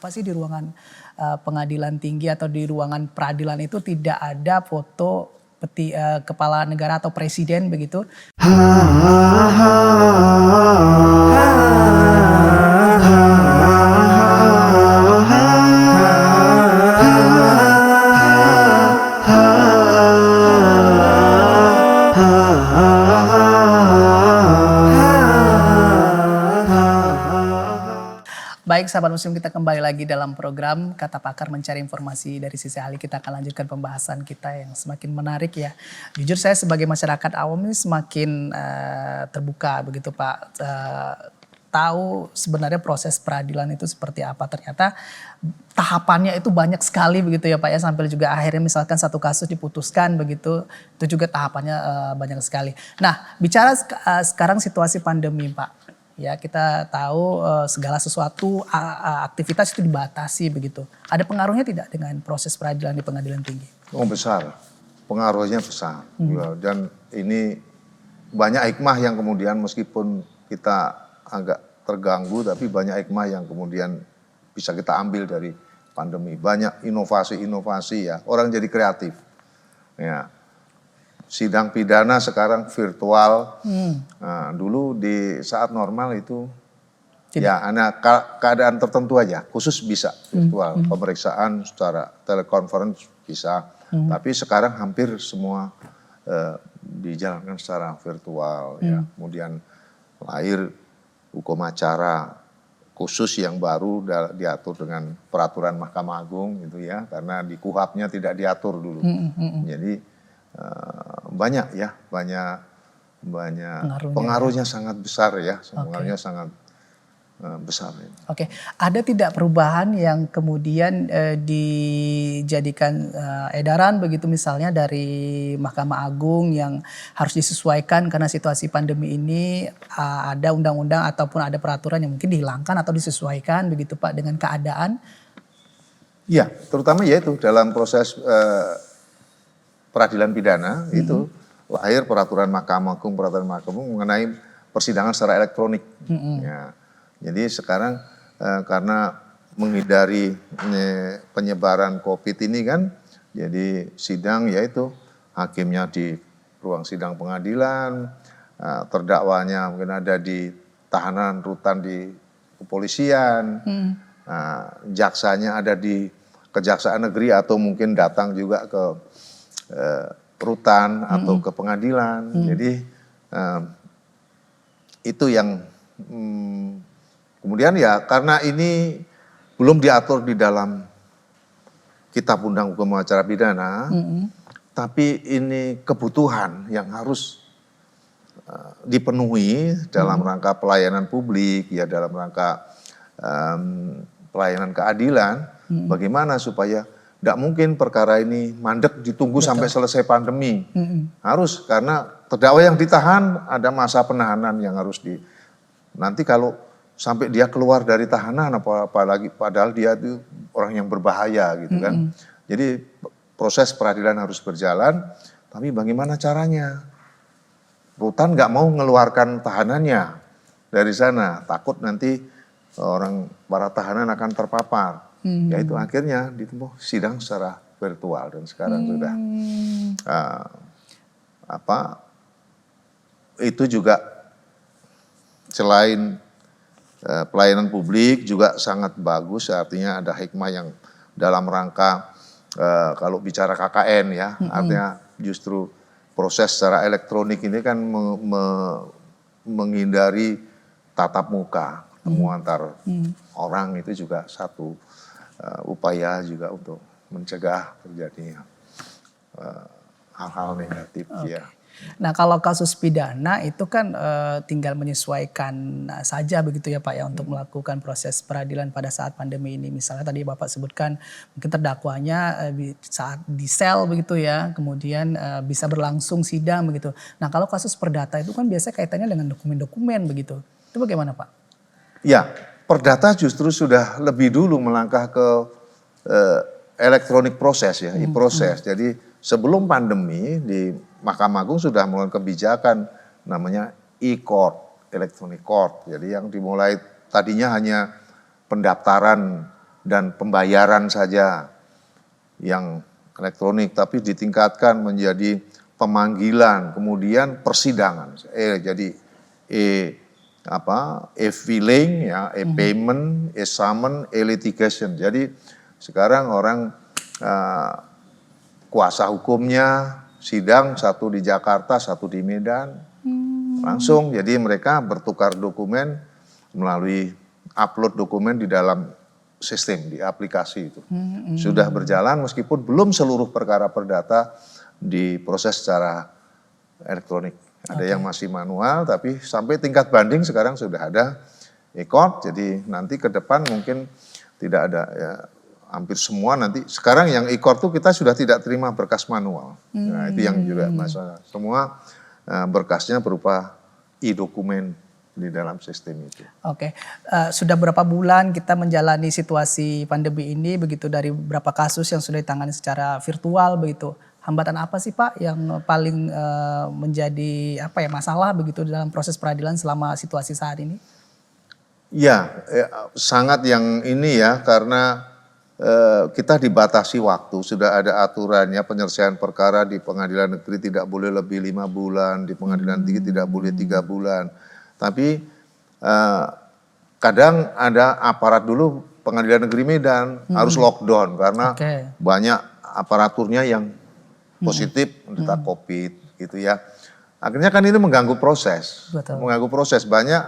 kenapa sih di ruangan pengadilan tinggi atau di ruangan peradilan itu tidak ada foto kepala negara atau presiden begitu? Baik sahabat muslim, kita kembali lagi dalam program Kata Pakar mencari informasi dari sisi ahli. Kita akan lanjutkan pembahasan kita yang semakin menarik ya. Jujur saya sebagai masyarakat awam ini semakin terbuka begitu Pak. Tahu sebenarnya proses peradilan itu seperti apa. Ternyata tahapannya itu banyak sekali begitu ya Pak ya. Sampai juga akhirnya misalkan satu kasus diputuskan begitu. Itu juga tahapannya banyak sekali. Nah bicara sekarang situasi pandemi Pak. Ya kita tahu segala sesuatu aktivitas itu dibatasi begitu. Ada pengaruhnya tidak dengan proses peradilan di pengadilan tinggi? Oh besar, pengaruhnya besar. Dan ini banyak hikmah yang kemudian meskipun kita agak terganggu, tapi banyak hikmah yang kemudian bisa kita ambil dari pandemi. Banyak inovasi-inovasi ya, orang jadi kreatif. Ya. Sidang pidana sekarang virtual. Nah, dulu di saat normal itu ya ada keadaan tertentu aja, khusus bisa virtual. Pemeriksaan secara telekonferensi bisa, tapi sekarang hampir semua dijalankan secara virtual. Ya. Kemudian lahir hukum acara khusus yang baru diatur dengan peraturan Mahkamah Agung gitu ya, karena di KUHAP-nya tidak diatur dulu. Jadi banyak pengaruhnya sangat besar ya, pengaruhnya sangat besar. Ya. Oke, ada tidak perubahan yang kemudian dijadikan edaran begitu misalnya dari Mahkamah Agung yang harus disesuaikan karena situasi pandemi ini, ada undang-undang ataupun ada peraturan yang mungkin dihilangkan atau disesuaikan begitu Pak dengan keadaan? Iya, terutama yaitu dalam proses peradilan pidana itu lahir peraturan Mahkamah Agung mengenai persidangan secara elektronik. Ya. Jadi sekarang karena menghindari penyebaran COVID ini kan, jadi sidang yaitu hakimnya di ruang sidang pengadilan, terdakwanya mungkin ada di tahanan rutan di kepolisian, jaksanya ada di Kejaksaan Negeri atau mungkin datang juga ke rutan atau ke pengadilan. Jadi itu yang kemudian ya karena ini belum diatur di dalam Kitab Undang Hukum Acara Pidana, tapi ini kebutuhan yang harus dipenuhi dalam rangka pelayanan publik, ya dalam rangka pelayanan keadilan. Bagaimana supaya tidak mungkin perkara ini mandek ditunggu sampai selesai pandemi. Harus, karena terdakwa yang ditahan ada masa penahanan yang harus nanti kalau sampai dia keluar dari tahanan apalagi padahal dia itu orang yang berbahaya gitu kan. Jadi proses peradilan harus berjalan, tapi bagaimana caranya? Rutan nggak mau mengeluarkan tahanannya dari sana, takut nanti para tahanan akan terpapar. Yaitu akhirnya ditempuh sidang secara virtual dan sekarang sudah itu juga selain pelayanan publik juga sangat bagus, artinya ada hikmah yang dalam rangka kalau bicara KKN ya, artinya justru proses secara elektronik ini kan menghindari tatap muka, ketemu antar orang itu juga satu upaya juga untuk mencegah terjadinya hal-hal negatif. Ya. Nah kalau kasus pidana itu kan tinggal menyesuaikan saja begitu ya Pak ya untuk melakukan proses peradilan pada saat pandemi ini. Misalnya tadi Bapak sebutkan mungkin terdakwanya saat di sel begitu ya, kemudian bisa berlangsung sidang begitu. Nah kalau kasus perdata itu kan biasanya kaitannya dengan dokumen-dokumen begitu. Itu bagaimana Pak? Ya, perdata justru sudah lebih dulu melangkah ke elektronik proses ya, e-proses. Jadi sebelum pandemi di Mahkamah Agung sudah mengeluarkan kebijakan namanya e-court, electronic court. Jadi yang dimulai tadinya hanya pendaftaran dan pembayaran saja yang elektronik, tapi ditingkatkan menjadi pemanggilan, kemudian persidangan. Jadi e-filing ya, e-payment, e-summon, e-litigation. Jadi sekarang orang kuasa hukumnya sidang satu di Jakarta, satu di Medan, langsung. Jadi mereka bertukar dokumen melalui upload dokumen di dalam sistem, di aplikasi itu. Sudah berjalan meskipun belum seluruh perkara perdata diproses secara elektronik. Ada yang masih manual, tapi sampai tingkat banding sekarang sudah ada e-court. Jadi nanti ke depan mungkin tidak ada ya, hampir semua nanti. Sekarang yang e-court tuh kita sudah tidak terima berkas manual. Nah itu yang juga masalah. Semua berkasnya berupa e-dokumen di dalam sistem itu. Oke, sudah berapa bulan kita menjalani situasi pandemi ini begitu, dari beberapa kasus yang sudah ditangani secara virtual begitu. Hambatan apa sih Pak yang paling menjadi masalah begitu dalam proses peradilan selama situasi saat ini? Ya, sangat yang ini ya, karena kita dibatasi waktu, sudah ada aturannya penyelesaian perkara di pengadilan negeri tidak boleh lebih 5 bulan, di pengadilan tinggi tidak boleh 3 bulan. Tapi kadang ada aparat dulu pengadilan negeri Medan harus lockdown karena banyak aparaturnya yang positif menderita COVID gitu ya. Akhirnya kan ini mengganggu proses, mengganggu proses banyak.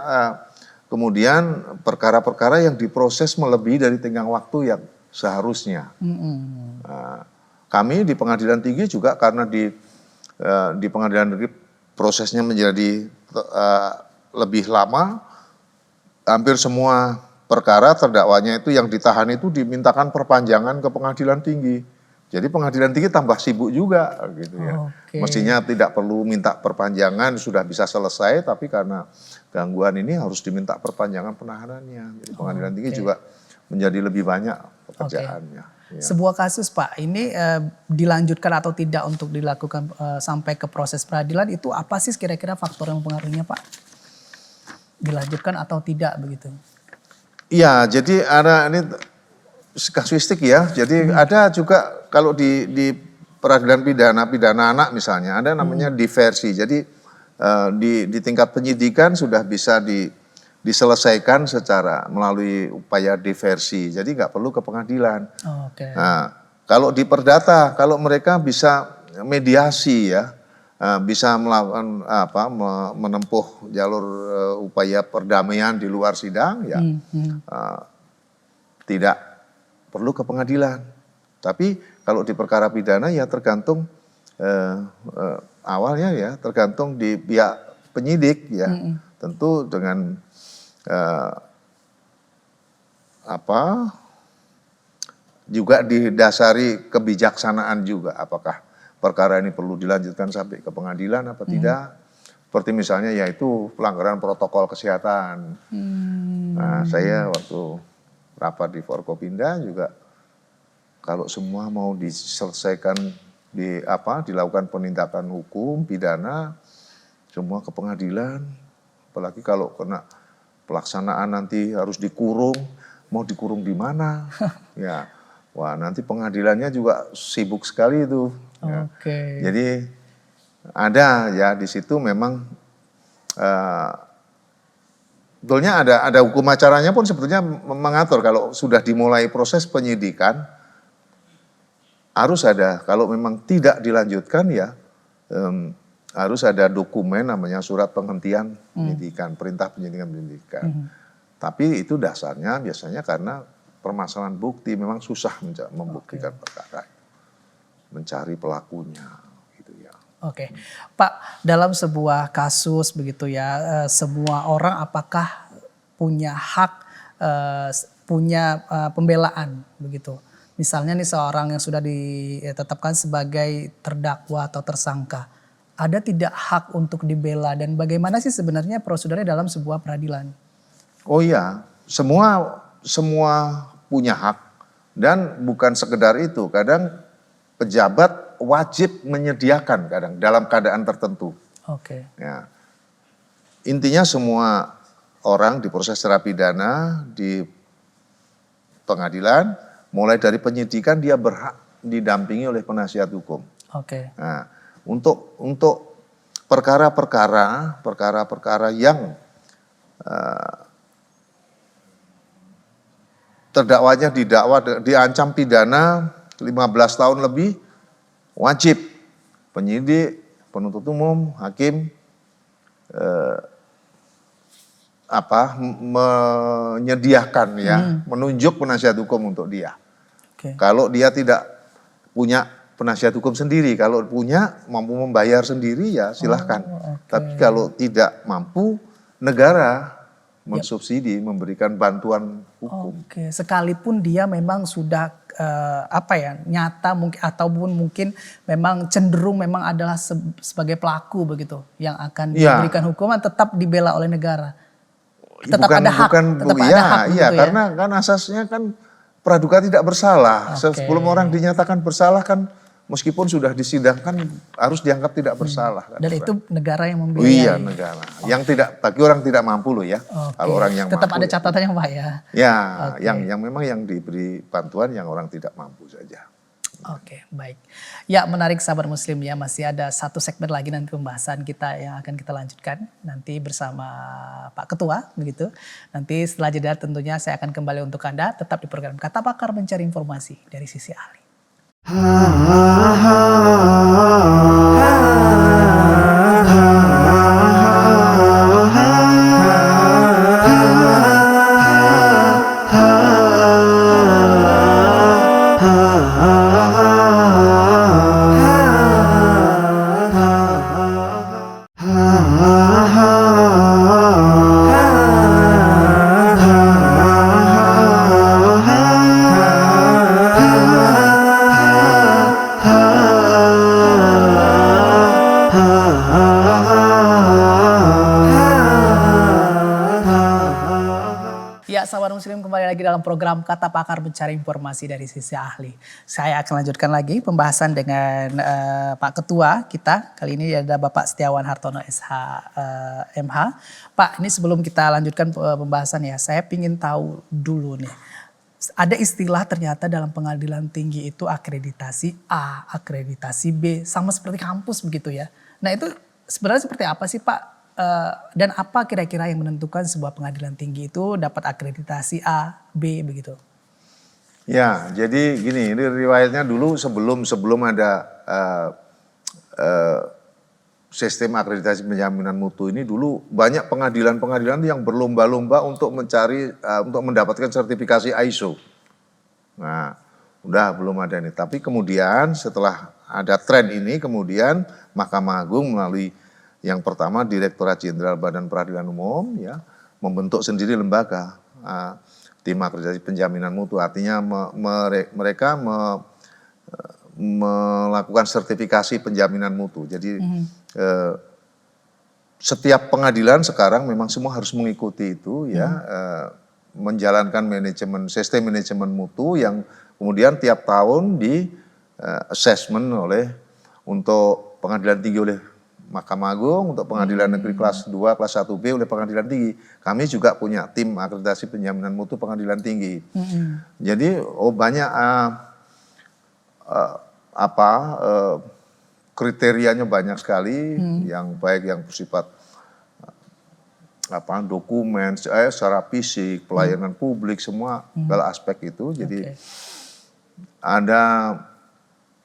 Kemudian perkara-perkara yang diproses melebihi dari tenggang waktu yang seharusnya. Kami di pengadilan tinggi juga karena di pengadilan negeri prosesnya menjadi lebih lama, hampir semua perkara terdakwanya itu yang ditahan itu dimintakan perpanjangan ke pengadilan tinggi. Jadi pengadilan tinggi tambah sibuk juga gitu ya. Mestinya tidak perlu minta perpanjangan, sudah bisa selesai, tapi karena gangguan ini harus diminta perpanjangan penahanannya. Jadi pengadilan tinggi juga menjadi lebih banyak pekerjaannya. Ya. Sebuah kasus Pak, ini dilanjutkan atau tidak untuk dilakukan sampai ke proses peradilan, itu apa sih kira-kira faktor yang mempengaruhinya Pak? Dilanjutkan atau tidak begitu? Iya, jadi ada ini kasuistik ya. Jadi ada juga kalau di peradilan pidana anak misalnya ada namanya diversi. Jadi di tingkat penyidikan sudah bisa diselesaikan secara melalui upaya diversi. Jadi nggak perlu ke pengadilan. Nah, kalau di perdata, kalau mereka bisa mediasi ya, bisa melakukan menempuh jalur upaya perdamaian di luar sidang ya, tidak perlu ke pengadilan. Tapi kalau di perkara pidana ya tergantung awalnya ya, tergantung di pihak penyidik ya, tentu dengan juga didasari kebijaksanaan juga, apakah perkara ini perlu dilanjutkan sampai ke pengadilan apa tidak. Seperti misalnya yaitu pelanggaran protokol kesehatan. Nah saya waktu rapat di Forkopimda juga kalau semua mau diselesaikan dilakukan penindakan hukum pidana semua ke pengadilan, apalagi kalau kena pelaksanaan nanti harus dikurung, mau dikurung di mana? Ya, wah nanti pengadilannya juga sibuk sekali itu. Ya. Jadi ada ya di situ memang sebetulnya ada hukum acaranya pun sebetulnya mengatur kalau sudah dimulai proses penyidikan harus ada, kalau memang tidak dilanjutkan ya harus ada dokumen namanya surat penghentian penyidikan, perintah penyidikan. Tapi itu dasarnya biasanya karena permasalahan bukti, memang susah membuktikan perkara, mencari pelakunya gitu ya. Pak, dalam sebuah kasus begitu ya, semua orang apakah punya hak, punya pembelaan begitu? Misalnya nih seorang yang sudah ditetapkan sebagai terdakwa atau tersangka, ada tidak hak untuk dibela dan bagaimana sih sebenarnya prosedurnya dalam sebuah peradilan? Oh iya, semua punya hak dan bukan sekedar itu, kadang pejabat wajib menyediakan kadang dalam keadaan tertentu. Ya. Intinya semua orang diproses secara pidana pengadilan, mulai dari penyidikan dia berhak didampingi oleh penasihat hukum. Oke. Nah, untuk perkara-perkara yang terdakwanya diancam pidana 15 tahun lebih, wajib penyidik, penuntut umum, hakim menyediakan menunjuk penasihat hukum untuk dia. Oke. Kalau dia tidak punya penasihat hukum sendiri, kalau punya mampu membayar sendiri ya silahkan. Tapi kalau tidak mampu, negara mensubsidi, memberikan bantuan hukum. Oke, sekalipun dia memang sudah nyata mungkin ataupun mungkin memang cenderung memang adalah sebagai pelaku begitu yang akan diberikan hukuman, tetap dibela oleh negara. Tetap ada hak, tetap ada hak begitu ya. Karena kan asasnya kan praduga tidak bersalah. Sebelum orang dinyatakan bersalah kan meskipun sudah disidangkan harus dianggap tidak bersalah. Dan itu negara yang membiayai. Iya, negara. Yang tidak, bagi orang tidak mampu loh ya. Kalau orang yang tetap mampu, ada catatannya Pak ya. Ya, yang memang yang diberi bantuan yang orang tidak mampu saja. Oke, baik. Ya, menarik sahabat muslim ya, masih ada satu segmen lagi nanti pembahasan kita yang akan kita lanjutkan nanti bersama Pak Ketua begitu. Nanti setelah jeda tentunya saya akan kembali untuk Anda tetap di program Kata Pakar mencari informasi dari sisi ahli. Ya, sahabat muslim kembali lagi dalam program Kata Pakar mencari informasi dari sisi ahli. Saya akan lanjutkan lagi pembahasan dengan Pak Ketua kita. Kali ini ada Bapak Setiawan Hartono SH MH. Pak, ini sebelum kita lanjutkan pembahasan ya, saya ingin tahu dulu nih. Ada istilah ternyata dalam pengadilan tinggi itu akreditasi A, akreditasi B, sama seperti kampus begitu ya. Nah itu sebenarnya seperti apa sih Pak? Dan apa kira-kira yang menentukan sebuah pengadilan tinggi itu dapat akreditasi A, B begitu? Ya, jadi gini, ini riwayatnya dulu sebelum ada sistem akreditasi penjaminan mutu ini dulu banyak pengadilan-pengadilan yang berlomba-lomba untuk untuk mendapatkan sertifikasi ISO. Nah, udah belum ada ini. Tapi kemudian setelah ada tren ini, kemudian Mahkamah Agung melalui yang pertama Direktorat Jenderal Badan Peradilan Umum ya membentuk sendiri lembaga tim akreditasi penjaminan mutu. Artinya mereka melakukan sertifikasi penjaminan mutu. Jadi setiap pengadilan sekarang memang semua harus mengikuti itu ya, menjalankan sistem manajemen mutu yang kemudian tiap tahun di assessment untuk pengadilan tinggi oleh Mahkamah Agung, untuk pengadilan negeri kelas 2, kelas 1B oleh pengadilan tinggi. Kami juga punya tim akreditasi penjaminan mutu pengadilan tinggi. Jadi banyak kriterianya banyak sekali, yang baik yang bersifat dokumen, secara fisik, pelayanan publik, semua segala aspek itu. Jadi ada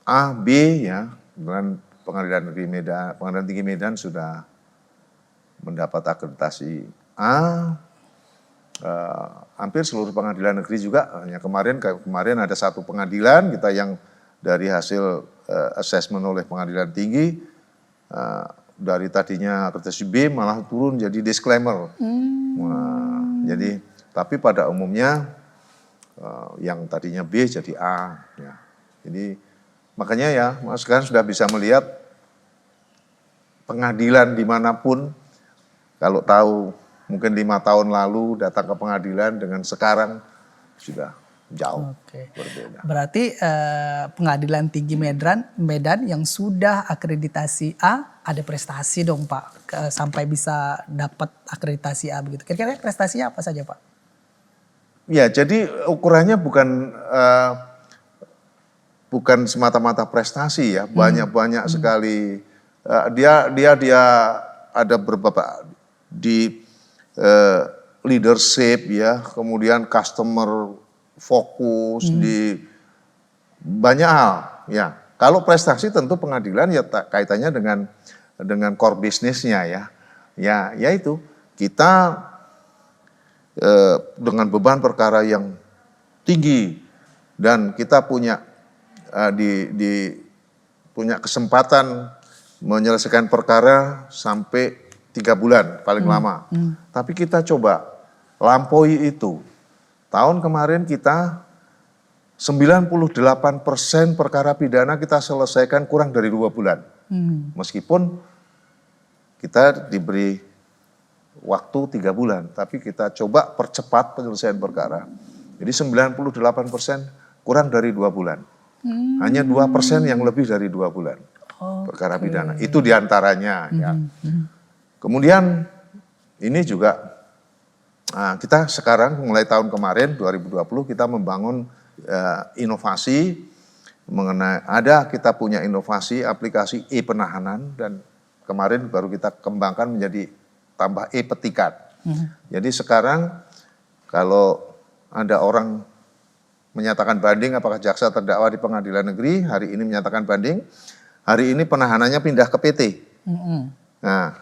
A, B ya, dengan Pengadilan Tinggi Medan sudah mendapat akreditasi A. Hampir seluruh pengadilan negeri juga. Hanya kemarin ada satu pengadilan kita yang dari hasil assessment oleh pengadilan tinggi, dari tadinya akreditasi B malah turun jadi disclaimer. Jadi tapi pada umumnya yang tadinya B jadi A. Ya. Jadi makanya ya, Mas sekarang sudah bisa melihat pengadilan dimanapun, kalau tahu mungkin 5 tahun lalu datang ke pengadilan dengan sekarang sudah jauh berbeda. Berarti pengadilan tinggi Medan yang sudah akreditasi A ada prestasi dong Pak, sampai bisa dapat akreditasi A begitu. Kira-kira prestasinya apa saja Pak? Ya, jadi ukurannya bukan semata-mata prestasi ya, banyak sekali. Dia ada beberapa di leadership ya, kemudian customer fokus di banyak hal ya. Kalau prestasi tentu pengadilan ya kaitannya dengan core bisnisnya ya. Ya itu kita dengan beban perkara yang tinggi dan kita punya punya kesempatan menyelesaikan perkara sampai 3 bulan paling lama. Tapi kita coba lampaui itu. Tahun kemarin kita 98% perkara pidana kita selesaikan kurang dari 2 bulan. Meskipun kita diberi waktu 3 bulan, tapi kita coba percepat penyelesaian perkara. Jadi 98% kurang dari 2 bulan. Hanya 2% yang lebih dari 2 bulan perkara pidana. Itu diantaranya ya. Kemudian ini juga kita sekarang mulai tahun kemarin 2020 kita membangun inovasi mengenai kita punya inovasi aplikasi e-penahanan dan kemarin baru kita kembangkan menjadi tambah e-petikan. Jadi sekarang kalau ada orang menyatakan banding apakah jaksa terdakwa di pengadilan negeri hari ini menyatakan banding, hari ini penahanannya pindah ke PT. Nah,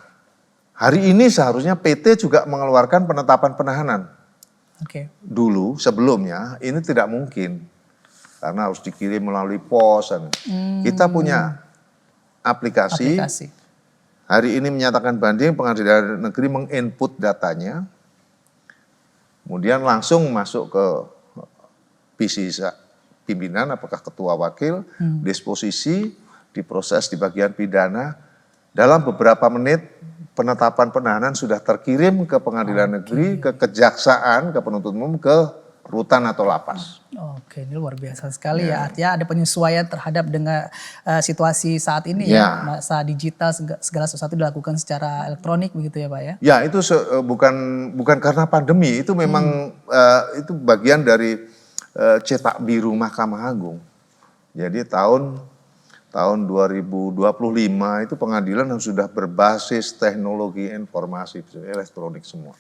hari ini seharusnya PT juga mengeluarkan penetapan penahanan. Dulu sebelumnya ini tidak mungkin karena harus dikirim melalui pos. Kita punya aplikasi. Hari ini menyatakan banding, pengadilan negeri menginput datanya, kemudian langsung masuk ke pimpinan, apakah ketua wakil, disposisi, diproses di bagian pidana. Dalam beberapa menit penetapan penahanan sudah terkirim ke pengadilan negeri, ke kejaksaan, ke penuntut umum, ke rutan atau lapas. Oke, ini luar biasa sekali ya. Artinya ada penyesuaian terhadap dengan situasi saat ini ya. Masa digital segala sesuatu dilakukan secara elektronik begitu ya Pak ya? Ya itu bukan karena pandemi, itu memang itu bagian dari cetak biru Mahkamah Agung. Jadi tahun 2025 itu pengadilan sudah berbasis teknologi informasi elektronik semua.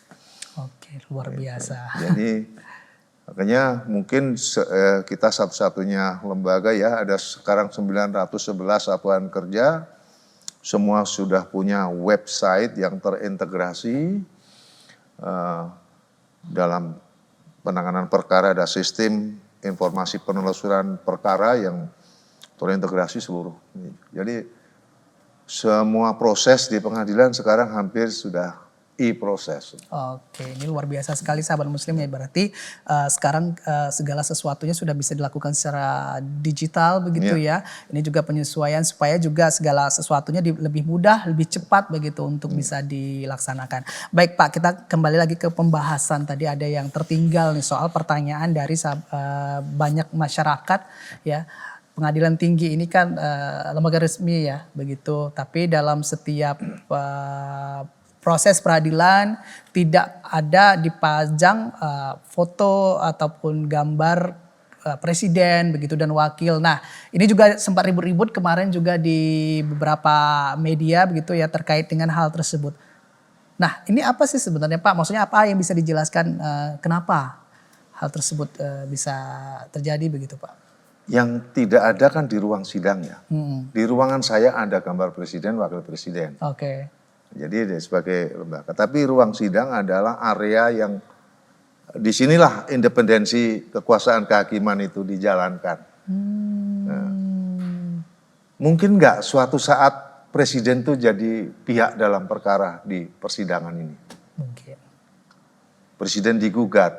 Oke, luar biasa. Jadi makanya mungkin kita satu-satunya lembaga ya, ada sekarang 911 satuan kerja, semua sudah punya website yang terintegrasi dalam penanganan perkara, ada sistem informasi penelusuran perkara yang terintegrasi seluruh. Jadi semua proses di pengadilan sekarang hampir sudah e-proses. Oke, ini luar biasa sekali sahabat muslim ya. Berarti sekarang segala sesuatunya sudah bisa dilakukan secara digital begitu ya. Ini juga penyesuaian supaya juga segala sesuatunya lebih mudah, lebih cepat begitu untuk bisa dilaksanakan. Baik Pak, kita kembali lagi ke pembahasan. Tadi ada yang tertinggal nih soal pertanyaan dari banyak masyarakat ya. Pengadilan tinggi ini kan lembaga resmi ya begitu. Tapi dalam setiap proses peradilan tidak ada dipajang foto ataupun gambar presiden begitu dan wakil. Nah, ini juga sempat ribut-ribut kemarin juga di beberapa media begitu ya terkait dengan hal tersebut. Nah, ini apa sih sebenarnya Pak? Maksudnya apa yang bisa dijelaskan kenapa hal tersebut bisa terjadi begitu Pak? Yang tidak ada kan di ruang sidang ya. Di ruangan saya ada gambar presiden, wakil presiden. Jadi sebagai lembaga. Tapi ruang sidang adalah area yang disinilah independensi kekuasaan kehakiman itu dijalankan. Nah, mungkin nggak suatu saat presiden itu jadi pihak dalam perkara di persidangan ini? Mungkin. Presiden digugat,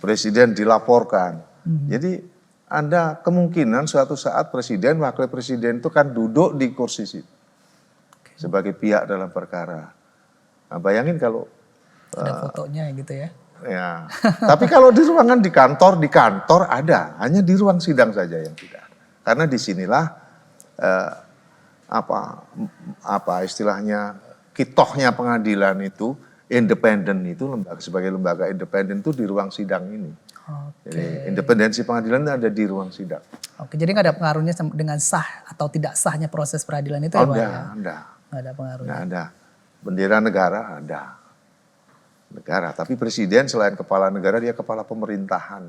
presiden dilaporkan. Jadi ada kemungkinan suatu saat presiden, wakil presiden itu kan duduk di kursi situ sebagai pihak dalam perkara. Nah, bayangin kalau ada fotonya gitu ya. Ya. Tapi kalau di ruangan di kantor ada, hanya di ruang sidang saja yang tidak. Karena disinilah apa istilahnya kitohnya pengadilan itu independen itu sebagai lembaga independen itu di ruang sidang ini. Oke. Jadi independensi pengadilan itu ada di ruang sidang. Oke, jadi nggak ada pengaruhnya dengan sah atau tidak sahnya proses peradilan itu ya Pak? Enggak. Nggak ada pengaruhnya. Nggak ada. Bendera negara ada. Negara, tapi presiden selain kepala negara dia kepala pemerintahan.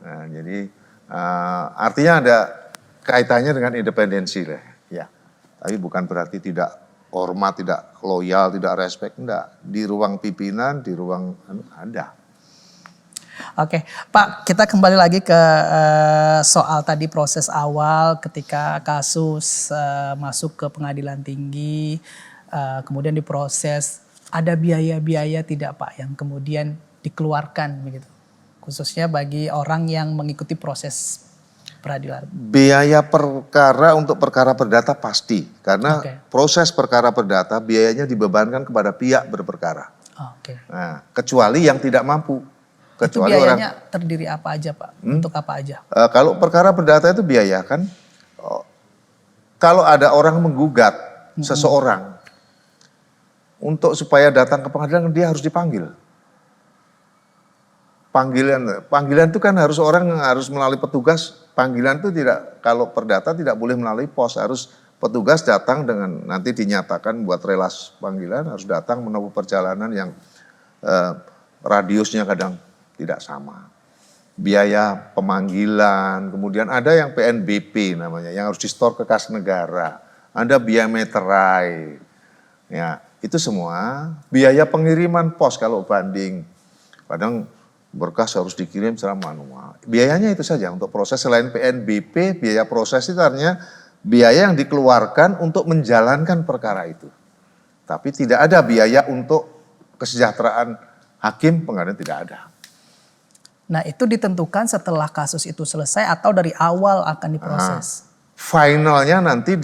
Nah, jadi artinya ada kaitannya dengan independensi lah, ya. Tapi bukan berarti tidak hormat, tidak loyal, tidak respect, enggak. Di ruang pimpinan, di ruang ada. Oke, Pak, kita kembali lagi ke soal tadi proses awal ketika kasus masuk ke pengadilan tinggi, kemudian diproses. Ada biaya-biaya tidak Pak yang kemudian dikeluarkan begitu, khususnya bagi orang yang mengikuti proses peradilan? Biaya perkara untuk perkara perdata pasti, karena proses perkara perdata biayanya dibebankan kepada pihak berperkara. Oke. Nah, kecuali yang tidak mampu. Kecuali itu biayanya terdiri apa aja Pak? Untuk apa aja? Kalau perkara perdata itu biaya kan, kalau ada orang menggugat seseorang, untuk supaya datang ke pengadilan dia harus dipanggil. Panggilan itu kan harus melalui petugas. Panggilan itu tidak, kalau perdata tidak boleh melalui pos, harus petugas datang dengan nanti dinyatakan buat relas panggilan, harus datang menempuh perjalanan yang radiusnya kadang tidak sama. Biaya pemanggilan, kemudian ada yang PNBP namanya, yang harus distor ke kas negara, ada biaya meterai, ya itu semua. Biaya pengiriman pos kalau banding, kadang berkas harus dikirim secara manual. Biayanya itu saja untuk proses. Selain PNBP, biaya proses itu artinya biaya yang dikeluarkan untuk menjalankan perkara itu. Tapi tidak ada biaya untuk kesejahteraan hakim pengadilan, tidak ada. Nah itu ditentukan setelah kasus itu selesai atau dari awal akan diproses? Finalnya nanti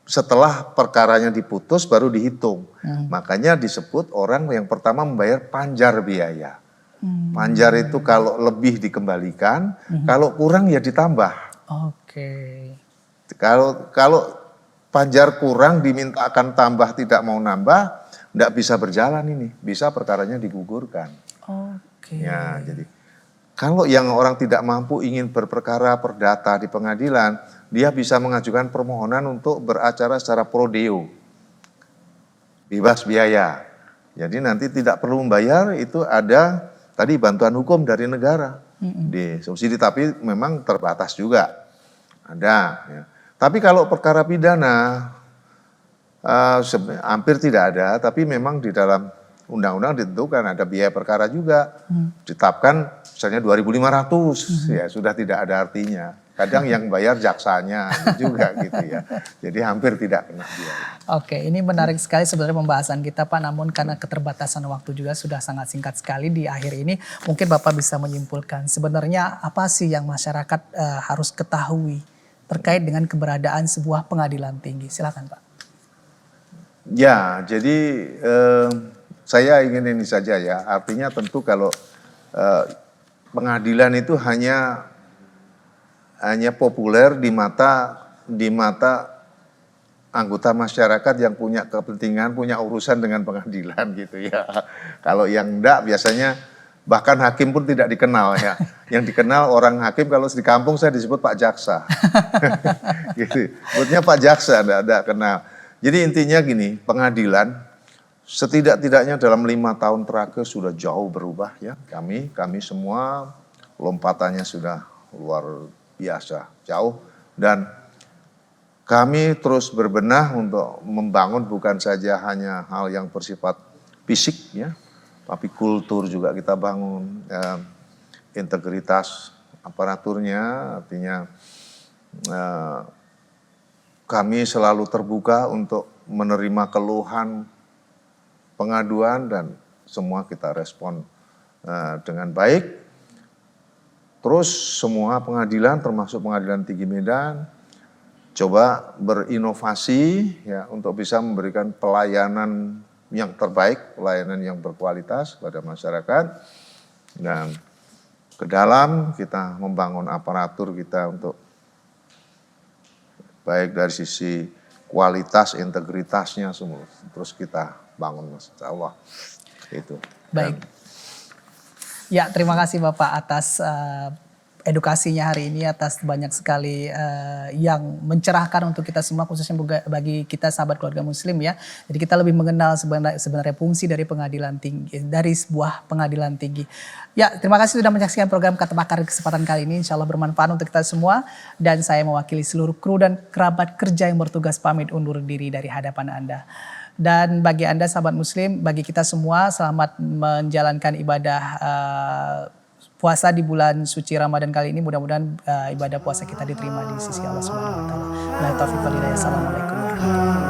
setelah perkaranya diputus baru dihitung. Makanya disebut orang yang pertama membayar panjar biaya. Panjar itu kalau lebih dikembalikan, kalau kurang ya ditambah. Oke. Kalau panjar kurang dimintakan tambah tidak mau nambah, tidak bisa berjalan ini, bisa perkaranya digugurkan. Oke. Ya, jadi kalau yang orang tidak mampu ingin berperkara perdata di pengadilan, dia bisa mengajukan permohonan untuk beracara secara pro deo, bebas biaya. Jadi nanti tidak perlu membayar, itu ada tadi bantuan hukum dari negara, di subsidi, tapi memang terbatas juga, ada. Ya. Tapi kalau perkara pidana, hampir tidak ada, tapi memang di dalam undang-undang ditentukan ada biaya perkara juga, ditetapkan misalnya 2.500, ya sudah tidak ada artinya. Kadang yang bayar jaksanya juga gitu ya. Jadi hampir tidak kena biaya. Oke, ini menarik sekali sebenarnya pembahasan kita Pak, namun karena keterbatasan waktu juga sudah sangat singkat sekali di akhir ini, mungkin Bapak bisa menyimpulkan sebenarnya apa sih yang masyarakat harus ketahui terkait dengan keberadaan sebuah pengadilan tinggi. Silakan Pak. Ya, jadi saya ingin ini saja ya, artinya tentu kalau pengadilan itu hanya populer di mata anggota masyarakat yang punya kepentingan, punya urusan dengan pengadilan gitu ya. Kalau yang enggak biasanya bahkan hakim pun tidak dikenal ya. Yang dikenal orang hakim kalau di kampung saya disebut Pak Jaksa. Gitu. Sebutnya Pak Jaksa, enggak kenal. Jadi intinya gini, pengadilan setidak-tidaknya dalam 5 tahun terakhir sudah jauh berubah ya. Kami semua lompatannya sudah luar biasa, jauh, dan kami terus berbenah untuk membangun bukan saja hanya hal yang bersifat fisik ya, tapi kultur juga kita bangun, integritas aparaturnya, artinya kami selalu terbuka untuk menerima keluhan, pengaduan, dan semua kita respon dengan baik. Terus semua pengadilan termasuk Pengadilan Tinggi Medan coba berinovasi ya untuk bisa memberikan pelayanan yang terbaik, pelayanan yang berkualitas pada masyarakat. Dan ke dalam kita membangun aparatur kita untuk baik dari sisi kualitas, integritasnya semua terus kita bangun Mas, insya Allah. Itu. Baik. Ya, terima kasih Bapak atas edukasinya hari ini, atas banyak sekali yang mencerahkan untuk kita semua, khususnya bagi kita sahabat keluarga muslim ya. Jadi kita lebih mengenal sebenarnya fungsi dari pengadilan tinggi, dari sebuah pengadilan tinggi. Ya, terima kasih sudah menyaksikan program Kata Pakar di kesempatan kali ini. Insya Allah bermanfaat untuk kita semua. Dan saya mewakili seluruh kru dan kerabat kerja yang bertugas pamit undur diri dari hadapan Anda. Dan bagi Anda sahabat muslim, bagi kita semua selamat menjalankan ibadah puasa di bulan suci Ramadan kali ini. Mudah-mudahan ibadah puasa kita diterima di sisi Allah Subhanahu wa taala. Assalamualaikum warahmatullahi wabarakatuh.